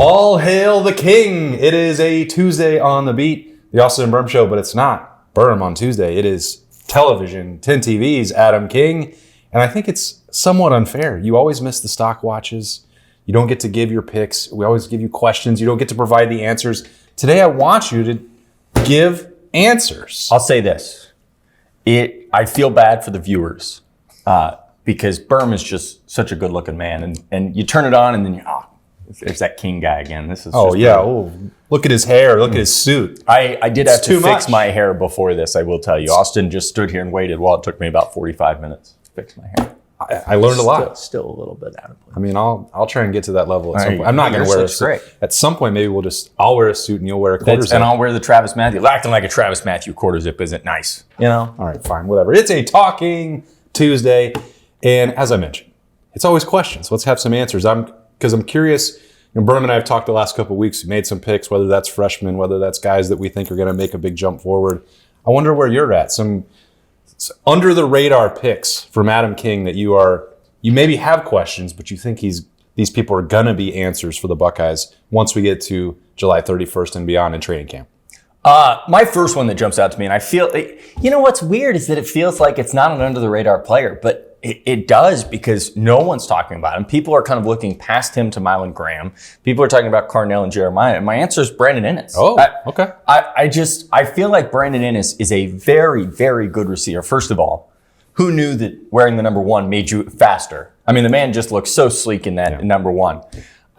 All hail the king. It is a Tuesday on the beat. The Austin and Berm Show, but it's not Berm on Tuesday. It is television, 10 TV's Adam King. And I think it's somewhat unfair. You always miss the stock watches. You don't get to give your picks. We always give you questions. You don't get to provide the answers. Today, I want you to give answers. I'll say this. I feel bad for the viewers because Berm is just such a good-looking man. And you turn it on and then there's that King guy again. This is Look at his hair. Look at his suit. I did have to fix my hair before this, I will tell you. Austin just stood here and waited while it took me about 45 mintes to fix my hair. I learned a lot. Still a little bit out of place. I mean, I'll try and get to that level at some point. I'm not going to wear a suit. Great. At some point, maybe I'll wear a suit and you'll wear a quarter zip. And I'll wear the Travis Matthew. Acting like a Travis Matthew quarter zip isn't nice. You know? All right, fine, whatever. It's a Talking Tuesday. And as I mentioned, it's always questions. Let's have some answers. Because I'm curious. Berm and I have talked the last couple of weeks. We made some picks, whether that's freshmen, whether that's guys that we think are going to make a big jump forward. I wonder where you're at. Some under the radar picks from Adam King that you maybe have questions, but you think these people are going to be answers for the Buckeyes once we get to July 31st and beyond in training camp. My first one that jumps out to me, and I feel, what's weird is that it feels like it's not an under the radar player, but it does because no one's talking about him. People are kind of looking past him to Mylan Graham. People are talking about Carnell and Jeremiah. And my answer is Brandon Ennis. Oh, okay. I feel like Brandon Ennis is a very, very good receiver. First of all, who knew that wearing the number 1 made you faster? I mean, the man just looks so sleek in that number 1.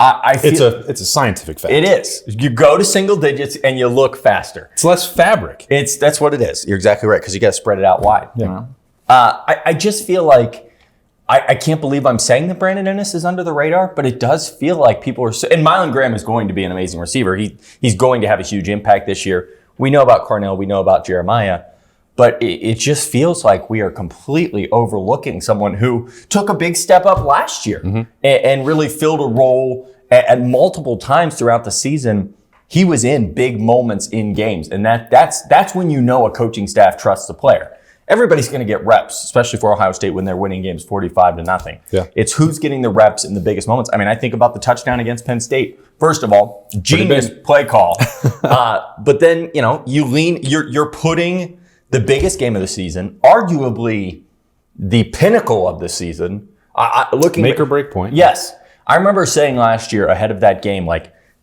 It's a scientific fact. It is. You go to single digits and you look faster. It's less fabric. That's what it is. You're exactly right because you got to spread it out wide. Yeah. You know? I just feel like I can't believe I'm saying that Brandon Ennis is under the radar, but it does feel like people are. And Mylan Graham is going to be an amazing receiver. He's going to have a huge impact this year. We know about Carnell. We know about Jeremiah. But it just feels like we are completely overlooking someone who took a big step up last year and really filled a role at multiple times throughout the season. He was in big moments in games, and that's when you know a coaching staff trusts the player. Everybody's going to get reps, especially for Ohio State when they're winning games 45-0. Yeah. It's who's getting the reps in the biggest moments. I mean, I think about the touchdown against Penn State. First of all, genius play call. But then, you're putting the biggest game of the season, arguably the pinnacle of the season. Make or break point. Yes. I remember saying last year ahead of that game,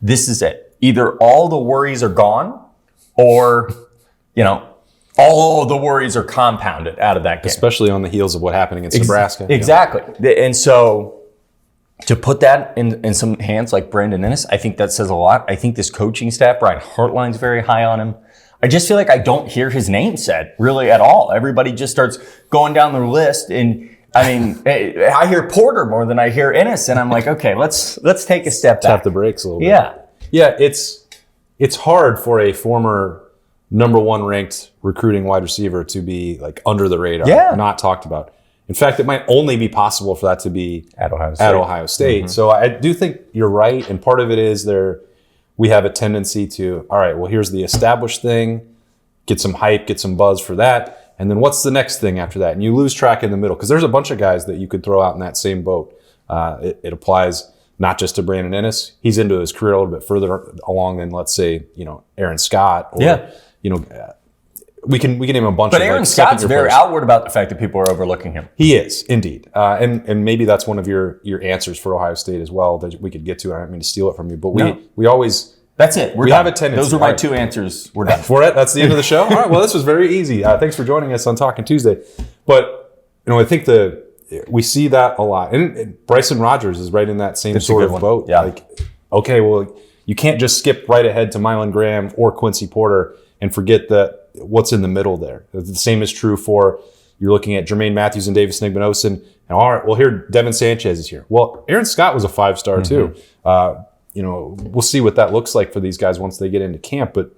this is it. Either all the worries are gone or, all the worries are compounded out of that game. Especially on the heels of what happened against Nebraska. Exactly. And so to put that in some hands like Brandon Ennis, I think that says a lot. I think this coaching staff, Brian Hartline's very high on him. I just feel like I don't hear his name said really at all. Everybody just starts going down the list. And I mean, I hear Porter more than I hear Ennis. And I'm like, okay, let's take a step back. Tap the brakes a little bit. Yeah. Yeah, it's hard for a former number 1 ranked recruiting wide receiver to be under the radar, not talked about. In fact, it might only be possible for that to be at Ohio State. Mm-hmm. So I do think you're right, and part of it is we have a tendency to, all right, well, here's the established thing, get some hype, get some buzz for that, and then what's the next thing after that? And you lose track in the middle because there's a bunch of guys that you could throw out in that same boat. It applies not just to Brandon Ennis. He's into his career a little bit further along than, let's say, Aaron Scott. Or, we can name a bunch of. But Aaron Scott's very outward about the fact that people are overlooking him. He is indeed, and maybe that's one of your answers for Ohio State as well that we could get to. I don't mean to steal it from you, but we always. That's it. We have a tendency. Those are my 2 answers. We're done. For it. That's the end of the show. All right. Well, this was very easy. Thanks for joining us on Talking Tuesday. But I think we see that a lot, and Bryson Rogers is right in that same sort of boat. Yeah. Okay, well, you can't just skip right ahead to Mylan Graham or Quincy Porter and forget that what's in the middle there. The same is true for you're looking at Jermaine Matthews and Davis Nigman-Osen. And all right, well, here Devin Sanchez is here. Well, Aaron Scott was a 5-star too. We'll see what that looks like for these guys once they get into camp. But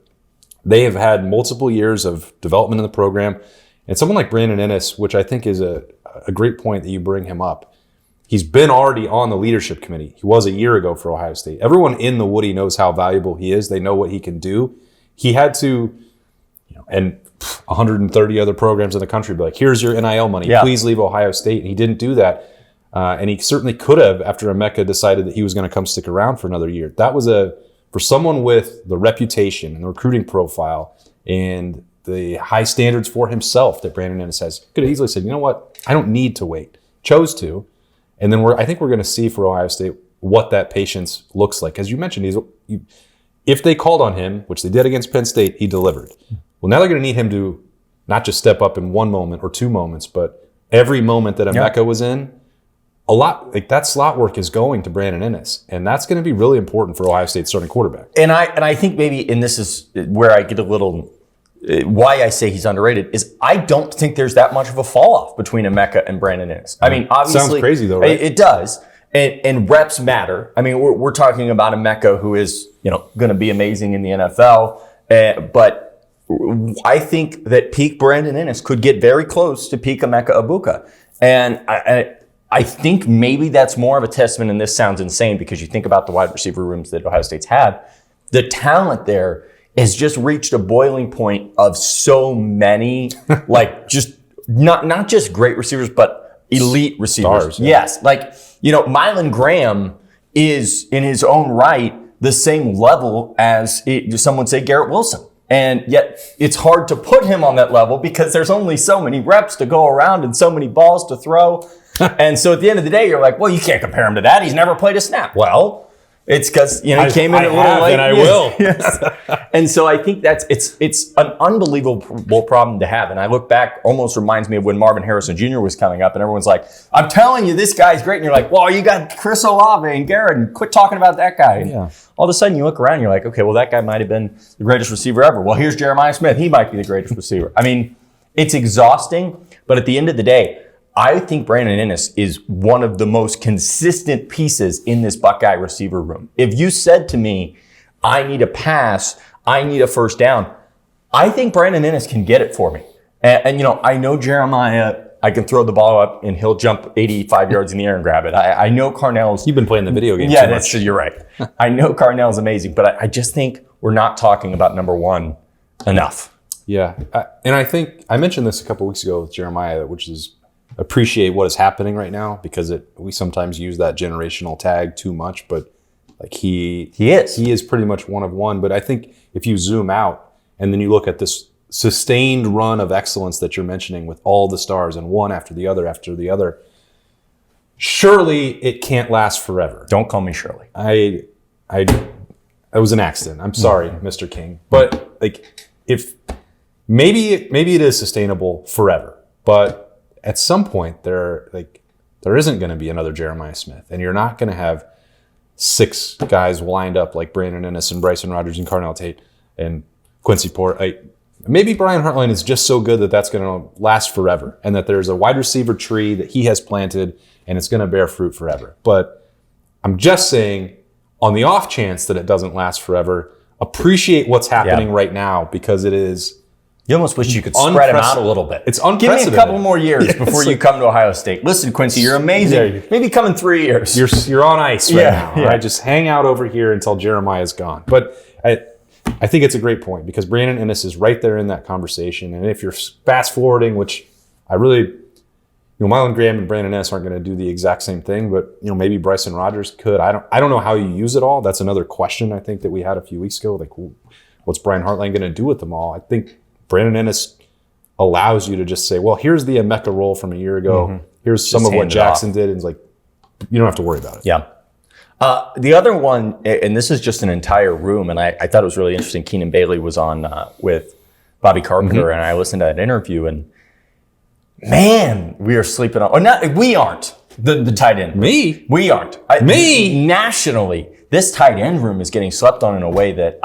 they have had multiple years of development in the program. And someone like Brandon Ennis, which I think is a great point that you bring him up. He's been already on the leadership committee. He was a year ago for Ohio State. Everyone in the Woody knows how valuable he is. They know what he can do. He had to, and 130 other programs in the country be like, here's your NIL money. Yeah. Please leave Ohio State. And he didn't do that. And he certainly could have after Emeka decided that he was going to come stick around for another year. That was for someone with the reputation and the recruiting profile and the high standards for himself that Brandon Ennis has, could have easily said, you know what, I don't need to wait. Chose to. And then I think we're going to see for Ohio State what that patience looks like. As you mentioned, if they called on him, which they did against Penn State, he delivered. Well, now they're going to need him to not just step up in one moment or two moments, but every moment that Emeka was in, a lot, like that slot work is going to Brandon Ennis, and that's going to be really important for Ohio State's starting quarterback. And I think maybe, and this is where I get a little, why I say he's underrated, is I don't think there's that much of a fall off between Emeka and Brandon Ennis. I mean, obviously, sounds crazy though, right? It does, and reps matter. I mean, we're talking about Emeka, who is going to be amazing in the NFL, but I think that peak Brandon Ennis could get very close to peak Emeka Egbuka, and I think maybe that's more of a testament, and this sounds insane because you think about the wide receiver rooms that Ohio State's had. The talent there has just reached a boiling point of so many, like just not just great receivers, but elite receivers. Stars, yeah. Yes. Like, Mylan Graham is in his own right the same level as someone say Garrett Wilson. And yet it's hard to put him on that level because there's only so many reps to go around and so many balls to throw. And so at the end of the day, you're like, well, you can't compare him to that. He's never played a snap. Well, it's because he came in a little late. And I will. Yes. And so I think it's an unbelievable problem to have. And I look back, almost reminds me of when Marvin Harrison Jr. was coming up, and everyone's like, I'm telling you, this guy's great. And you're like, well, you got Chris Olave and Garrett, and quit talking about that guy. And all of a sudden you look around, and you're like, okay, well, that guy might have been the greatest receiver ever. Well, here's Jeremiah Smith. He might be the greatest receiver. I mean, it's exhausting, but at the end of the day, I think Brandon Ennis is one of the most consistent pieces in this Buckeye receiver room. If you said to me, I need a pass, I need a first down, I think Brandon Ennis can get it for me. And I know Jeremiah, I can throw the ball up and he'll jump 85 yards in the air and grab it. I know Carnell's... You've been playing the video game too much. You're right. I know Carnell's amazing, but I just think we're not talking about number one enough. Yeah. And I think I mentioned this a couple weeks ago with Jeremiah, which is appreciate what is happening right now because we sometimes use that generational tag too much, but like he is pretty much one of one. But I think if you zoom out and then you look at this sustained run of excellence that you're mentioning with all the stars and one after the other, surely it can't last forever. Don't call me Shirley. It was an accident. I'm sorry, Mr. King. But like if maybe it is sustainable forever, but at some point, there isn't going to be another Jeremiah Smith, and you're not going to have 6 guys lined up like Brandon Ennis and Bryson Rodgers and Carnell Tate and Quincy Porter. Maybe Brian Hartline is just so good that that's going to last forever, and that there's a wide receiver tree that he has planted, and it's going to bear fruit forever. But I'm just saying, on the off chance that it doesn't last forever, appreciate what's happening right now because it is. You almost wish you could spread them out a little bit. It's unprecedented. Give me a couple more years before you come to Ohio State. Listen, Quincy, you're amazing. Maybe come in 3 years. You're on ice right now. Yeah. Right? Just hang out over here until Jeremiah's gone. But I think it's a great point because Brandon Ennis is right there in that conversation. And if you're fast forwarding, which I really, Mylan Graham and Brandon Ennis aren't going to do the exact same thing, but maybe Bryson Rodgers could. I don't know how you use it all. That's another question I think that we had a few weeks ago. Like, what's Brian Hartline going to do with them all? I think Brandon Ennis allows you to just say, well, here's the Emeka role from a year ago. Mm-hmm. Here's some of what Jackson did. And it's like, you don't have to worry about it. Yeah. The other one, and this is just an entire room, and I thought it was really interesting. Keenan Bailey was on with Bobby Carpenter, and I listened to that interview, and man, we are sleeping on, or not, we aren't, the tight end. Me? We aren't. Nationally, this tight end room is getting slept on in a way that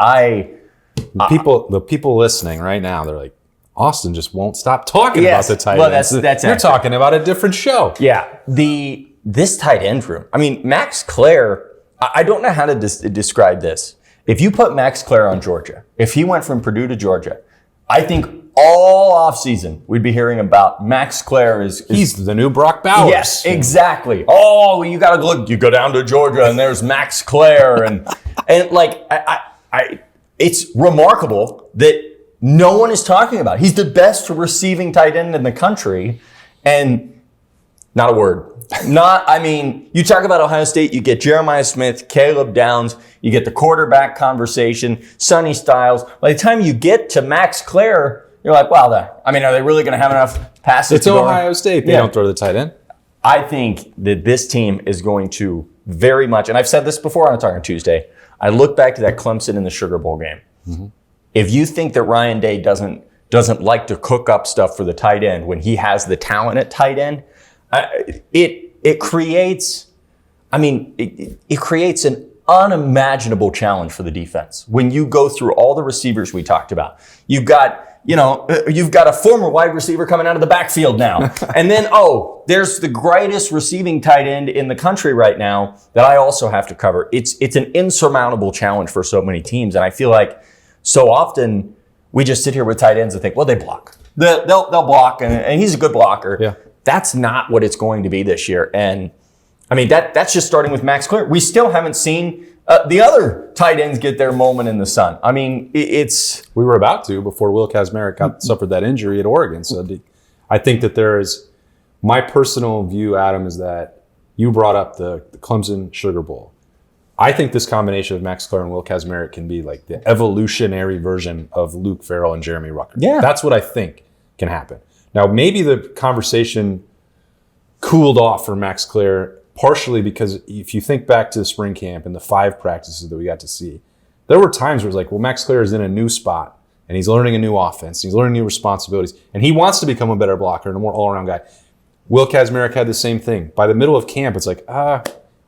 the people listening right now, they're like, Austin just won't stop talking about the tight ends. That's You're talking about a different show. Yeah. This tight end room. I mean, Max Clare, I don't know how to describe this. If you put Max Clare on Georgia, if he went from Purdue to Georgia, I think all offseason we'd be hearing about Max Clare he's the new Brock Bowers. Yes, exactly. Oh, you got to look. You go down to Georgia and there's Max Clare and like it's remarkable that no one is talking about. He's the best receiving tight end in the country, and Not a word. You talk about Ohio State, you get Jeremiah Smith, Caleb Downs, you get the quarterback conversation, Sonny Styles. By the time you get to Max Clare, you're like, wow, are they really going to have enough passes It's Ohio State. They don't throw the tight end. I think that this team is going to very much, and I've said this before on Talking Tuesday, I look back to that Clemson in the Sugar Bowl game. Mm-hmm. If you think that Ryan Day doesn't like to cook up stuff for the tight end when he has the talent at tight end, it creates an unimaginable challenge for the defense. When you go through all the receivers we talked about, you've got a former wide receiver coming out of the backfield now. And then, there's the greatest receiving tight end in the country right now that I also have to cover. It's an insurmountable challenge for so many teams. And I feel like so often we just sit here with tight ends and think, well, they block. They'll block, and he's a good blocker. Yeah. That's not what it's going to be this year. And that's just starting with Max Clare. We still haven't seen the other tight ends get their moment in the sun. We were about to before Will Kazmarek suffered that injury at Oregon. So I think that my personal view, Adam, is that you brought up the Clemson Sugar Bowl. I think this combination of Max Clare and Will Kazmarek can be like the evolutionary version of Luke Farrell and Jeremy Ruckert. Yeah. That's what I think can happen. Now, maybe the conversation cooled off for Max Clare partially because if you think back to the spring camp and the 5 practices that we got to see, there were times where it was like, well, Max Clare is in a new spot and he's learning a new offense. He's learning new responsibilities and he wants to become a better blocker and a more all-around guy. Will Kazmarek had the same thing. By the middle of camp, it's like,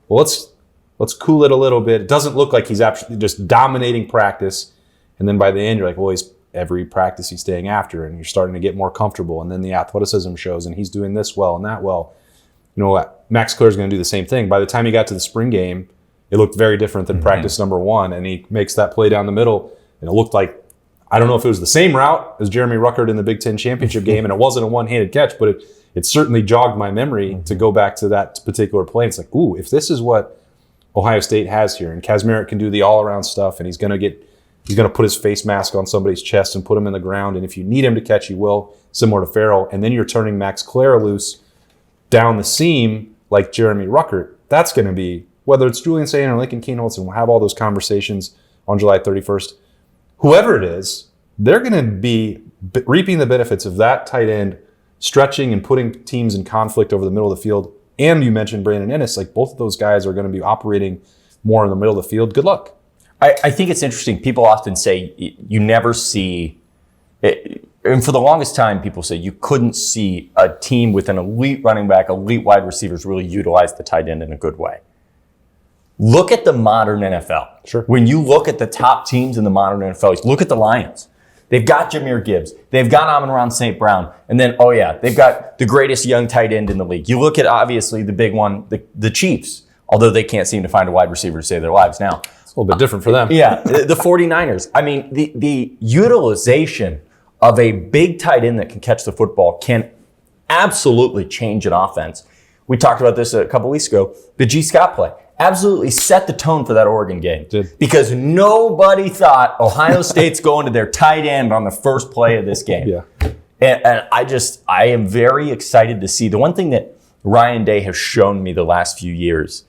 let's cool it a little bit. It doesn't look like he's actually just dominating practice. And then by the end, you're like, well, every practice he's staying after and you're starting to get more comfortable. And then the athleticism shows and he's doing this well and that well. You know what? Max Clare's going to do the same thing. By the time he got to the spring game, it looked very different than practice number 1. And he makes that play down the middle. And it looked like, I don't know if it was the same route as Jeremy Ruckert in the Big Ten championship game. And it wasn't a one-handed catch, but it certainly jogged my memory to go back to that particular play. It's like, ooh, if this is what Ohio State has here, and Kazmarek can do the all-around stuff, and he's going to put his face mask on somebody's chest and put him in the ground, and if you need him to catch, he will, similar to Farrell, and then you're turning Max Clare loose down the seam like Jeremy Ruckert. That's going to be, whether it's Julian Sayin or Lincoln Kienholz, and we'll have all those conversations on July 31st, whoever it is, they're going to be reaping the benefits of that tight end stretching and putting teams in conflict over the middle of the field. And you mentioned Brandon Ennis, like both of those guys are going to be operating more in the middle of the field. Good luck. I think it's interesting. People often say you never see, and for the longest time, people say you couldn't see a team with an elite running back, elite wide receivers really utilize the tight end in a good way. Look at the modern NFL. Sure. When you look at the top teams in the modern NFL, look at the Lions. They've got Jahmyr Gibbs. They've got Amon-Ra St. Brown. And then, they've got the greatest young tight end in the league. You look at, obviously, the big one, the Chiefs, although they can't seem to find a wide receiver to save their lives now. It's a little bit different for them. Yeah, the 49ers. The utilization of a big tight end that can catch the football can absolutely change an offense. We talked about this a couple weeks ago. The G. Scott play absolutely set the tone for that Oregon game because nobody thought Ohio State's going to their tight end on the first play of this game. Yeah. And I am very excited to see. The one thing that Ryan Day has shown me the last few years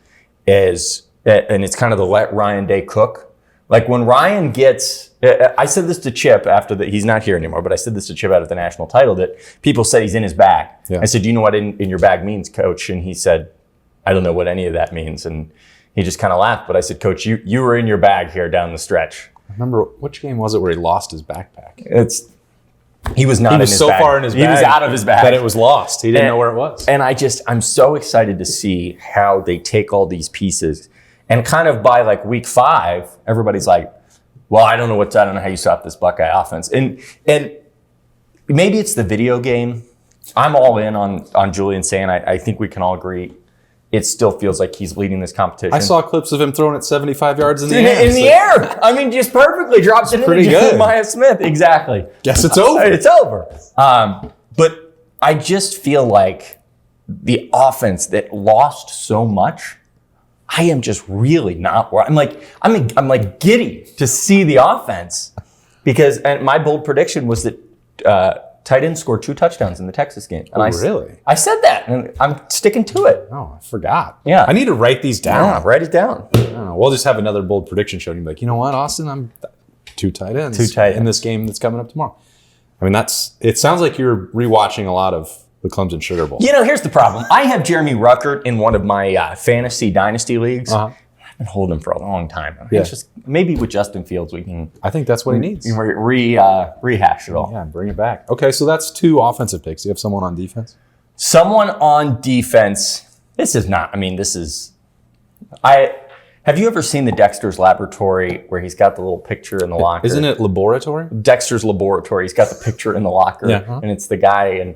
is, and it's kind of the let Ryan Day cook. Like when Ryan gets, I said this to Chip after he's not here anymore, but I said this to Chip out of the national title that people said he's in his bag. Yeah. I said, do you know what in your bag means, Coach? And he said, I don't know what any of that means. And he just kind of laughed. But I said, Coach, you were in your bag here down the stretch. I remember, which game was it where he lost his backpack? He was not in his bag. He was so far in his bag. He was out of his bag. That it was lost. He didn't know where it was. And I'm so excited to see how they take all these pieces. And kind of by like week 5, everybody's like, well, I don't know how you stop this Buckeye offense. And maybe it's the video game. I'm all in on Julian Sayin. I think we can all agree. It still feels like he's leading this competition. I saw clips of him throwing it 75 yards in the air. In the air. Just perfectly drops it into Jeremiah Smith. Exactly. Guess it's over. It's over. But I just feel like the offense that lost so much, I am just really not worried. I'm like giddy to see the offense because, and my bold prediction was that tight end scored 2 touchdowns in the Texas game. And Really? I said that, and I'm sticking to it. Oh, I forgot. Yeah. I need to write these down. Yeah, write it down. I don't know. We'll just have another bold prediction show and be like, you know what, Austin, I'm 2 tight ends in this game that's coming up tomorrow. I mean, it sounds like you're rewatching a lot of the Clemson Sugar Bowl. Here's the problem. I have Jeremy Ruckert in one of my fantasy dynasty leagues. Uh-huh. I've been holding him for a long time. Yeah. It's just maybe with Justin Fields we can. I think that's what he needs. Rehash it all. Yeah, bring it back. Okay, so that's 2 offensive picks. Do you have someone on defense? Someone on defense. Have you ever seen the Dexter's Laboratory where he's got the little picture in the locker? Isn't it Laboratory? Dexter's Laboratory. He's got the picture in the locker, Yeah. and it's the guy. And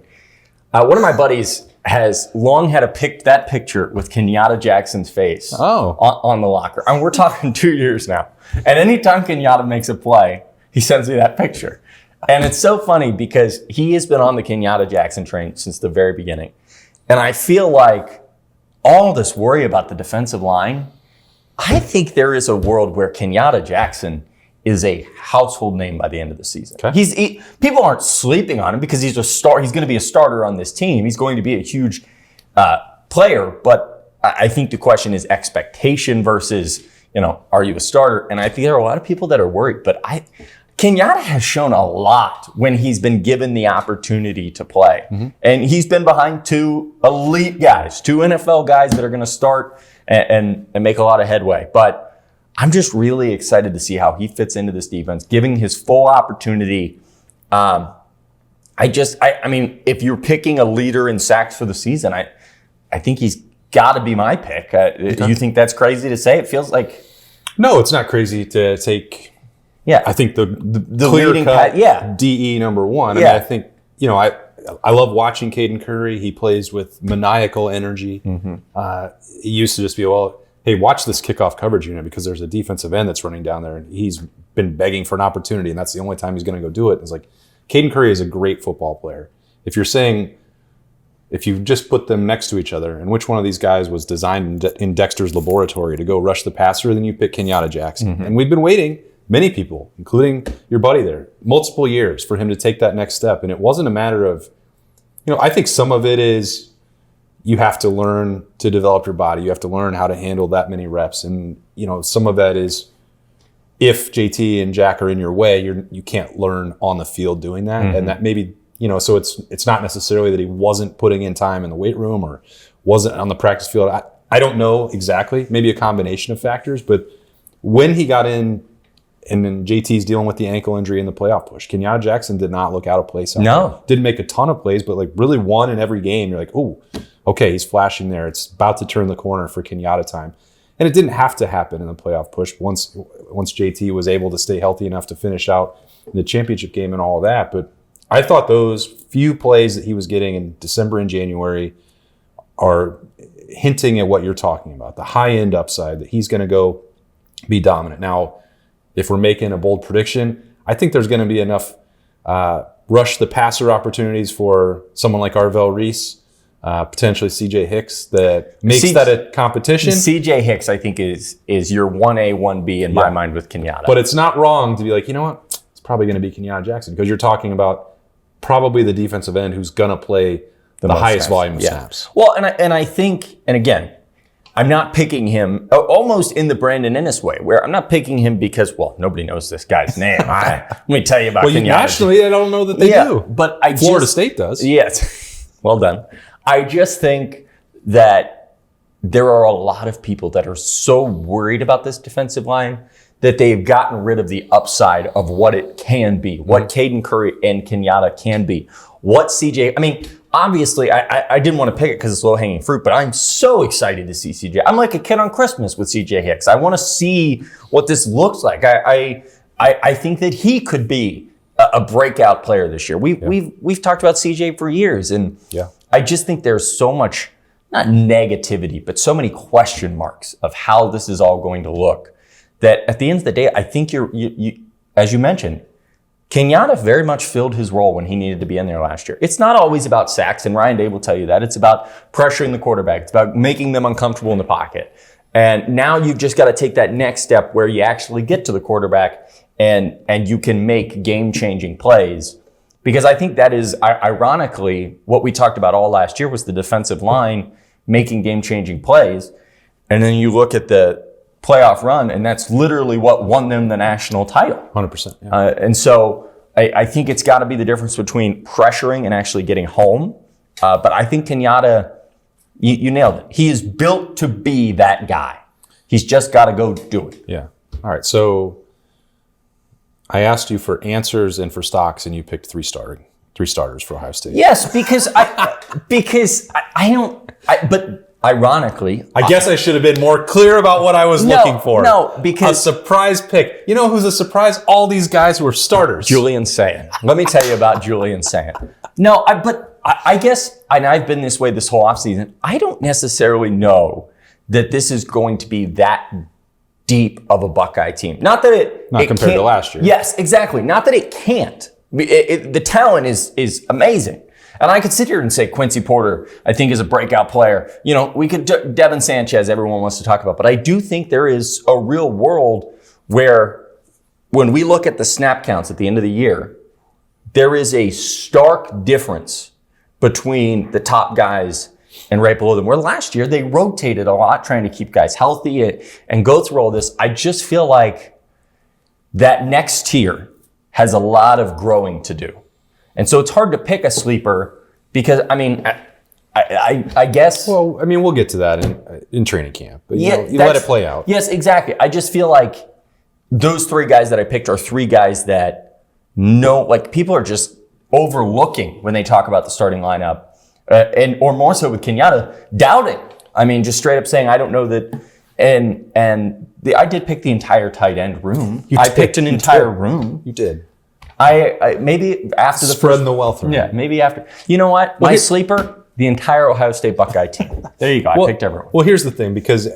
one of my buddies has long had that picture with Kenyatta Jackson's face on the locker. And we're talking 2 years now. And anytime Kenyatta makes a play, he sends me that picture. And it's so funny because he has been on the Kenyatta Jackson train since the very beginning. And I feel like all this worry about the defensive line, I think there is a world where Kenyatta Jackson is a household name by the end of the season. Okay. People aren't sleeping on him because he's a star. He's going to be a starter on this team. He's going to be a huge player. But I think the question is expectation versus, are you a starter? And I think there are a lot of people that are worried. But Kenyatta has shown a lot when he's been given the opportunity to play. Mm-hmm. And he's been behind 2 elite guys, 2 NFL guys that are going to start and make a lot of headway. But I'm just really excited to see how he fits into this defense, giving his full opportunity. I mean, if you're picking a leader in sacks for the season, I think he's got to be my pick. Do you think that's crazy to say? It feels like... No, it's not crazy to take... Yeah. I think the leading cut DE number 1. I mean, I think, I love watching Caden Curry. He plays with maniacal energy. Mm-hmm. It used to just be, hey, watch this kickoff coverage unit because there's a defensive end that's running down there and he's been begging for an opportunity and that's the only time he's going to go do it. It's like, Caden Curry is a great football player. If you just put them next to each other and which one of these guys was designed in Dexter's Laboratory to go rush the passer, then you pick Kenyatta Jackson. Mm-hmm. And we've been waiting, many people, including your buddy there, multiple years for him to take that next step. And it wasn't a matter of, I think some of it is, you have to learn to develop your body. You have to learn how to handle that many reps. And, some of that is if JT and Jack are in your way, you can't learn on the field doing that. Mm-hmm. And that maybe, so it's not necessarily that he wasn't putting in time in the weight room or wasn't on the practice field. I don't know exactly, maybe a combination of factors, but when he got in and then JT's dealing with the ankle injury in the playoff push, Kenyatta Jackson did not look out of place. No. Didn't make a ton of plays, but really won in every game. You're like, oh, okay, he's flashing there. It's about to turn the corner for Kenyatta time. And it didn't have to happen in the playoff push once JT was able to stay healthy enough to finish out the championship game and all of that. But I thought those few plays that he was getting in December and January are hinting at what you're talking about, the high-end upside that he's going to go be dominant. Now, if we're making a bold prediction, I think there's going to be enough rush the passer opportunities for someone like Arvell Reese, potentially CJ Hicks, that makes that a competition. CJ Hicks, I think, is your 1A, 1B in my mind with Kenyatta. But it's not wrong to be like, you know what? It's probably going to be Kenyatta Jackson because you're talking about probably the defensive end who's going to play the highest volume of snaps. Well, and I think, and again, I'm not picking him almost in the Brandon Ennis way, where I'm not picking him because, nobody knows this guy's name. Let me tell you about Kenyatta. Nationally, I don't know that they do. But Florida State does. Yes. Well done. I just think that there are a lot of people that are so worried about this defensive line that they've gotten rid of the upside of what it can be, what Caden Curry and Kenyatta can be, what CJ, obviously, I didn't want to pick it because it's low-hanging fruit, but I'm so excited to see CJ. I'm like a kid on Christmas with CJ Hicks. I want to see what this looks like. I think that he could be a breakout player this year. We've talked about CJ for years, and I just think there's so much, not negativity, but so many question marks of how this is all going to look that at the end of the day, I think you as you mentioned, Kenyatta very much filled his role when he needed to be in there last year. It's not always about sacks, and Ryan Day will tell you that. It's about pressuring the quarterback. It's about making them uncomfortable in the pocket. And now you've just got to take that next step where you actually get to the quarterback and you can make game-changing plays. Because I think that is, ironically, what we talked about all last year was the defensive line making game-changing plays. And then you look at the playoff run, and that's literally what won them the national title. 100%. Yeah. And so I think it's got to be the difference between pressuring and actually getting home. But I think Kenyatta, you nailed it. He is built to be that guy. He's just got to go do it. Yeah. All right. So I asked you for answers and for stocks, and you picked three starters for Ohio State. Yes, because I don't. But ironically, I guess I should have been more clear about what I was looking for. No, because a surprise pick. You know who's a surprise? All these guys who were starters. Julian Sayin. Let me tell you about Julian Sayin. No, but I guess, and I've been this way this whole offseason, I don't necessarily know that this is going to be that deep of a Buckeye team. Not that it compared to last year. Yes, exactly. Not that it can't. The talent is amazing. And I could sit here and say Quincy Porter, I think, is a breakout player. You know, we could, Devin Sanchez, everyone wants to talk about. But I do think there is a real world where when we look at the snap counts at the end of the year, there is a stark difference between the top guys and right below them. Where last year they rotated a lot, trying to keep guys healthy and go through all this. I just feel like that next tier has a lot of growing to do. And so it's hard to pick a sleeper because, I mean, I guess. Well, I mean, we'll get to that in training camp. But you let it play out. Yes, exactly. I just feel like those three guys that I picked are three guys that people are just overlooking when they talk about the starting lineup. Or more so with Kenyatta, doubting. I mean, just straight up saying, I don't know that. I did pick the entire tight end room. I picked an entire room. You did. I maybe after the spreading the wealth around. Yeah, maybe after. You know what? My sleeper, the entire Ohio State Buckeye team. There you go. I picked everyone. Well, here's the thing, because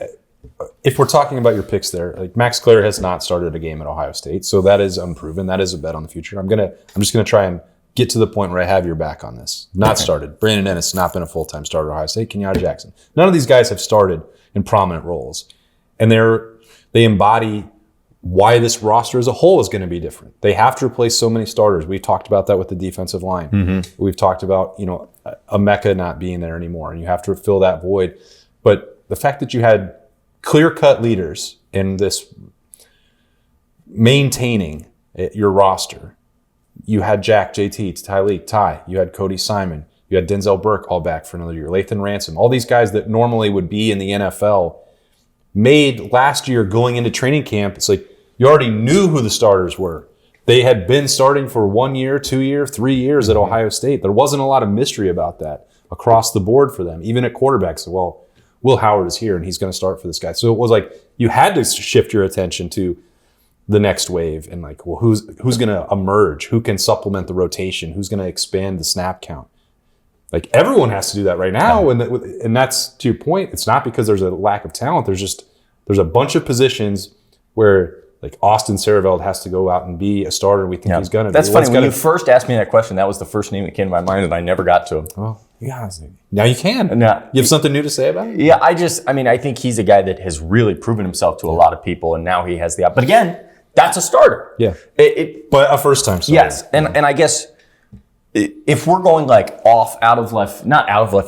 if we're talking about your picks there, like Max Clare has not started a game at Ohio State, so that is unproven. That is a bet on the future. I'm just gonna try and get to the point where I have your back on this. Not started. Brandon Ennis not been a full-time starter at Ohio State. Kenyatta Jackson. None of these guys have started in prominent roles, and they embody why this roster as a whole is going to be different. They have to replace so many starters. We talked about that with the defensive line. Mm-hmm. We've talked about, a Mecca not being there anymore, and you have to fill that void. But the fact that you had clear-cut leaders in this maintaining your roster, you had Jack, JT, Tyleek, Ty, you had Cody Simon, you had Denzel Burke all back for another year, Lathan Ransom, all these guys that normally would be in the NFL made last year going into training camp. It's like, you already knew who the starters were. They had been starting for 1 year, 2 years, 3 years at Ohio State. There wasn't a lot of mystery about that across the board for them. Even at quarterback, so, well, Will Howard is here and he's going to start for this guy. So it was like you had to shift your attention to the next wave and like, well, who's going to emerge? Who can supplement the rotation? Who's going to expand the snap count? Like everyone has to do that right now. And that's, to your point, it's not because there's a lack of talent. There's a bunch of positions where like Austin Sareveld has to go out and be a starter, and we think he's going to be. That's funny. When you first asked me that question, that was the first name that came to my mind, and I never got to him. Well, yeah. Now you can. Now, you have something new to say about it? Yeah, I think he's a guy that has really proven himself to a lot of people, and now he has the. But again, that's a starter. Yeah. But a first-time starter. Yes, and I guess if we're going like not out of left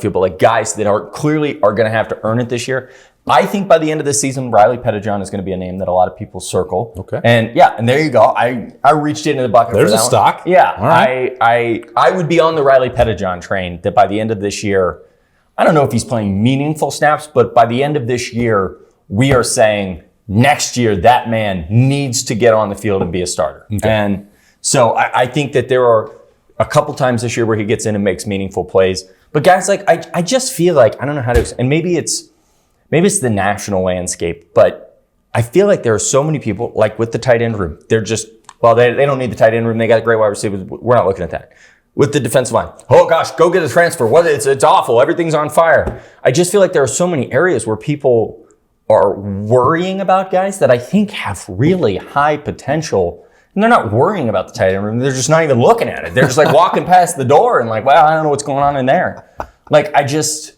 field, but like guys that are clearly going to have to earn it this year. I think by the end of the season, Riley Pettijohn is going to be a name that a lot of people circle. Okay. And there you go. I reached into the bucket. There's for that a stock. One. Yeah. All right. I would be on the Riley Pettijohn train that by the end of this year, I don't know if he's playing meaningful snaps, but by the end of this year, we are saying next year that man needs to get on the field and be a starter. Okay. And so I think that there are a couple times this year where he gets in and makes meaningful plays. But guys, like I just feel like, I don't know how to, and maybe it's the national landscape, but I feel like there are so many people, like with the tight end room, they're just, they don't need the tight end room. They got great wide receivers. We're not looking at that. With the defensive line, oh gosh, go get a transfer. It's awful. Everything's on fire. I just feel like there are so many areas where people are worrying about guys that I think have really high potential. And they're not worrying about the tight end room. They're just not even looking at it. They're just like walking past the door and like, I don't know what's going on in there. Like, I'm just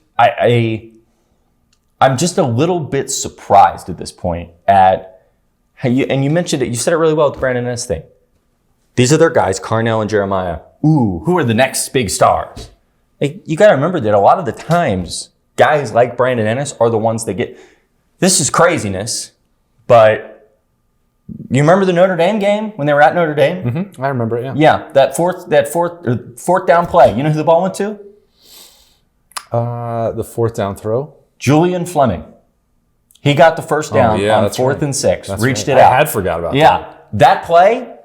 a little bit surprised at this point at how you mentioned it. You said it really well with the Brandon Ennis thing. These are their guys, Carnell and Jeremiah. Ooh, who are the next big stars? You got to remember that a lot of the times, guys like Brandon Ennis are the ones that get. This is craziness, but you remember the Notre Dame game when they were at Notre Dame? Mm-hmm. I remember it. Yeah. Yeah, that fourth down play. You know who the ball went to? The fourth down throw. Julian Fleming. He got the first down on 4th and 6. That's reached right. it out. I had forgot about that. Yeah, that play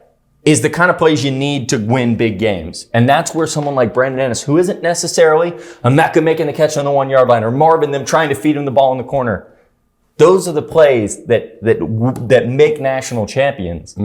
is the kind of plays you need to win big games. And that's where someone like Brandon Ennis, who isn't necessarily a Mecca making the catch on the 1 yard line or Marvin them trying to feed him the ball in the corner. Those are the plays that make national champions.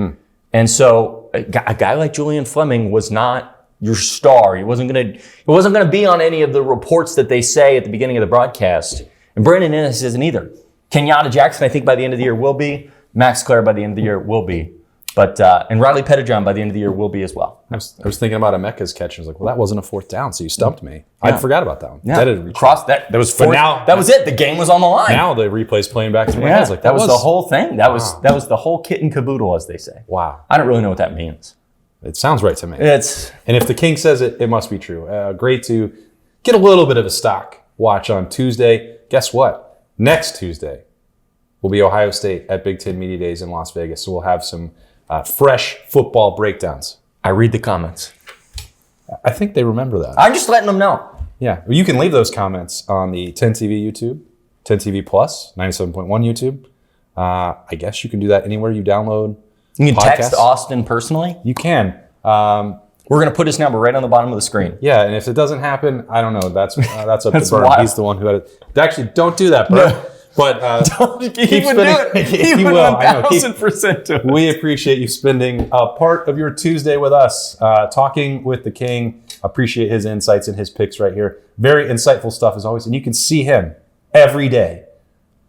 And so a guy like Julian Fleming was not your star. He wasn't gonna be on any of the reports that they say at the beginning of the broadcast. And Brandon Ennis isn't either. Kenyatta Jackson, I think by the end of the year will be. Max Clare by the end of the year will be. But and Riley Pettijohn by the end of the year will be as well. I was thinking about Emeka's catch. I was like, well, that wasn't a fourth down, so you stumped me. I forgot about that one. Yeah. That was fourth. That was it. The game was on the line. Now the replay's playing back through my head. Like, that was the whole thing. That was the whole kit and caboodle, as they say. Wow. I don't really know what that means. It sounds right to me. And if the King says it, it must be true. Great to get a little bit of a stock watch on Tuesday. Guess what? Next Tuesday will be Ohio State at Big Ten Media Days in Las Vegas. So we'll have some fresh football breakdowns. I read the comments. I think they remember that. I'm just letting them know. Yeah. Well, you can leave those comments on the 10 TV YouTube, 10 TV Plus, 97.1 YouTube. I guess you can do that anywhere you download You can podcasts. text Austin personally. You can. We're going to put his number right on the bottom of the screen. Yeah, and if it doesn't happen, I don't know. That's up to Bert. wild. He's the one who had it. Actually, don't do that, Bert. No. But he would do it. He would 1,000% do it. We appreciate you spending a part of your Tuesday with us, talking with the King. Appreciate his insights and his picks right here. Very insightful stuff as always. And you can see him every day,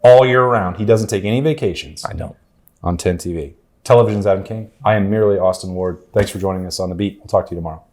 all year round. He doesn't take any vacations. I don't. On 10 TV. Television's Adam King. I am merely Austin Ward. Thanks for joining us on The Beat. We'll talk to you tomorrow.